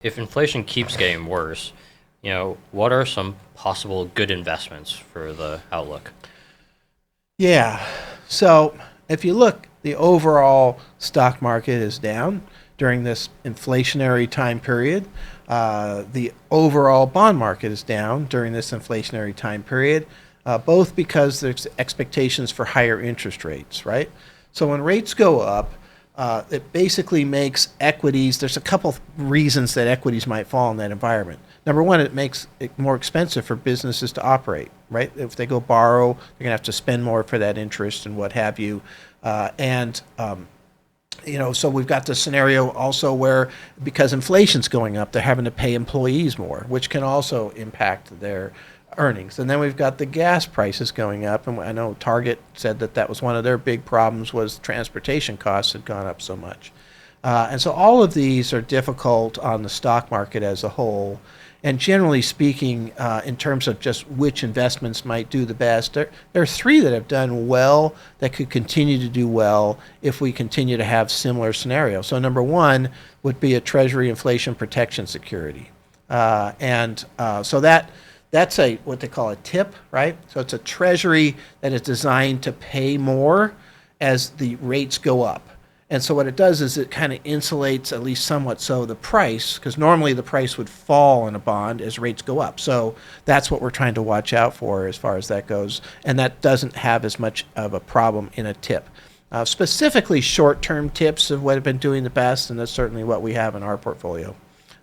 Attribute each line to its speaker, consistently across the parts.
Speaker 1: If inflation keeps getting worse, what are some possible good investments for the outlook?
Speaker 2: Yeah. So if you look, the overall stock market is down during this inflationary time period. The overall bond market is down during this inflationary time period, both because there's expectations for higher interest rates, right? So when rates go up, it basically makes equities, there's a couple reasons that equities might fall in that environment. Number one, it makes it more expensive for businesses to operate, right? If they go borrow, they're going to have to spend more for that interest and what have you. And so we've got the scenario also where because inflation's going up, they're having to pay employees more, which can also impact their earnings. And then we've got the gas prices going up, and I know Target said that that was one of their big problems was transportation costs had gone up so much. And so all of these are difficult on the stock market as a whole. And generally speaking, in terms of just which investments might do the best, there are three that have done well that could continue to do well if we continue to have similar scenarios. So number one would be a Treasury inflation protection security. So that's what they call a tip, right? So it's a Treasury that is designed to pay more as the rates go up. And so what it does is it kind of insulates, at least somewhat so, the price, because normally the price would fall in a bond as rates go up. So that's what we're trying to watch out for as far as that goes. And that doesn't have as much of a problem in a tip. Specifically, short-term tips of what have been doing the best, and that's certainly what we have in our portfolio.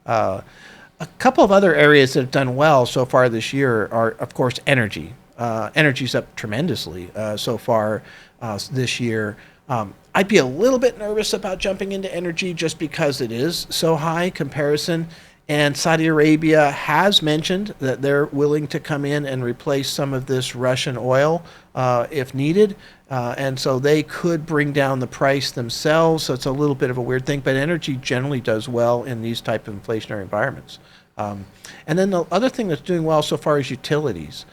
Speaker 2: A couple of other areas that have done well so far this year are, of course, energy. Energy's up tremendously so far this year. I'd be a little bit nervous about jumping into energy just because it is so high comparison. And Saudi Arabia has mentioned that they're willing to come in and replace some of this Russian oil if needed. And so they could bring down the price themselves. So it's a little bit of a weird thing. But energy generally does well in these type of inflationary environments. And then the other thing that's doing well so far is utilities.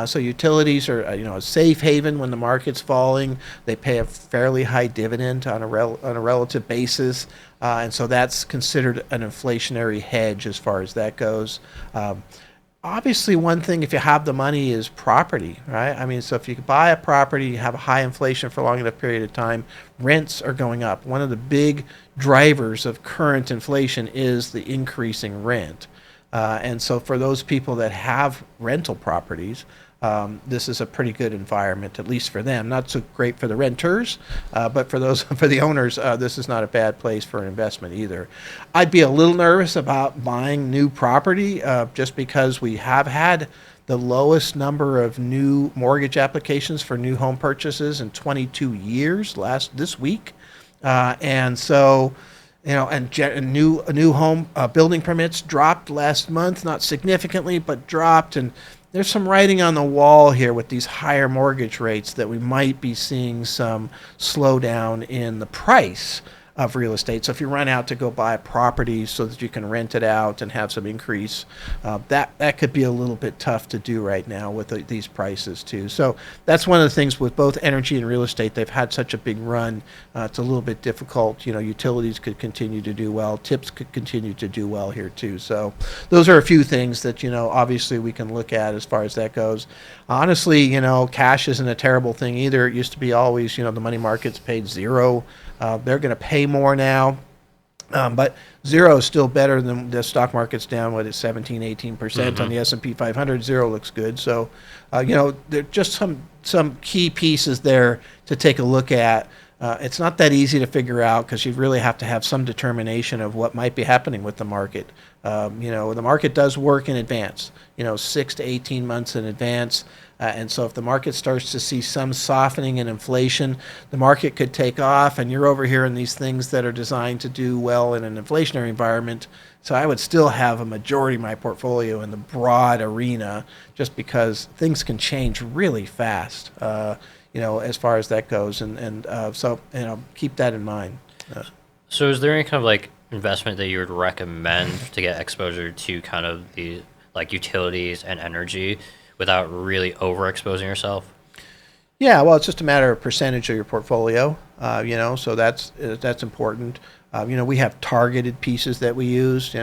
Speaker 2: So utilities are, a safe haven when the market's falling. They pay a fairly high dividend on a relative basis, and so that's considered an inflationary hedge as far as that goes. Obviously, one thing if you have the money is property, right? I mean, so if you buy a property, you have a high inflation for a long enough period of time, rents are going up. One of the big drivers of current inflation is the increasing rent. And so for those people that have rental properties, this is a pretty good environment, at least for them. Not so great for the renters, but for the owners, this is not a bad place for an investment either. I'd be a little nervous about buying new property just because we have had the lowest number of new mortgage applications for new home purchases in 22 years this week. And so and new home building permits dropped last month, not significantly, but dropped. And there's some writing on the wall here with these higher mortgage rates that we might be seeing some slowdown in the price of real estate. So if you run out to go buy a property so that you can rent it out and have some increase, that could be a little bit tough to do right now with these prices too. So that's one of the things with both energy and real estate. They've had such a big run. It's a little bit difficult. Utilities could continue to do well. Tips could continue to do well here too. So those are a few things that, obviously we can look at as far as that goes. Honestly, cash isn't a terrible thing either. It used to be always, the money markets paid zero. They're going to pay more now, but zero is still better than the stock market's down, what is 17, 18% on the S&P 500. Zero looks good. So, there are just some key pieces there to take a look at. It's not that easy to figure out because you really have to have some determination of what might be happening with the market. The market does work in advance, 6 to 18 months in advance. And so if the market starts to see some softening in inflation, the market could take off, and you're over here in these things that are designed to do well in an inflationary environment. So I would still have a majority of my portfolio in the broad arena just because things can change really fast, as far as that goes. So keep that in mind.
Speaker 1: So is there any kind of investment that you would recommend to get exposure to kind of the utilities and energy without really overexposing yourself?
Speaker 2: Yeah, well, it's just a matter of percentage of your portfolio, so that's important. We have targeted pieces that we use,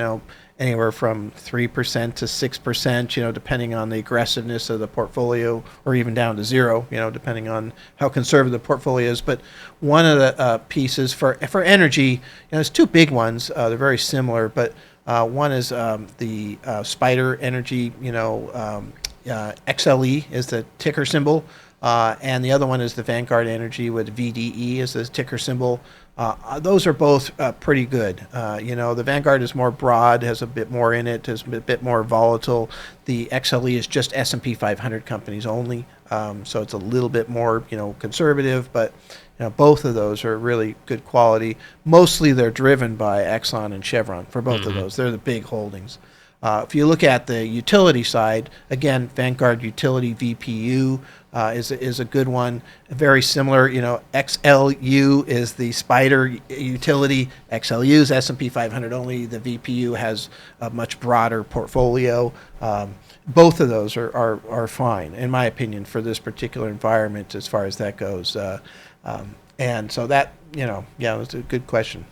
Speaker 2: anywhere from 3% to 6%, depending on the aggressiveness of the portfolio, or even down to zero, depending on how conservative the portfolio is. But one of the pieces for energy, there's two big ones. They're very similar, but one is the Spider Energy, XLE is the ticker symbol. And the other one is the Vanguard Energy with VDE as the ticker symbol. Those are both pretty good. The Vanguard is more broad, has a bit more in it, is a bit more volatile. The XLE is just S&P 500 companies only, so it's a little bit more, conservative. But both of those are really good quality. Mostly they're driven by Exxon and Chevron for both of those. They're the big holdings. If you look at the utility side, again, Vanguard Utility VPU is a good one. Very similar, XLU is the Spider Utility. XLU is S&P 500 only. The VPU has a much broader portfolio. Both of those are fine, in my opinion, for this particular environment as far as that goes. And so that, yeah, that's a good question.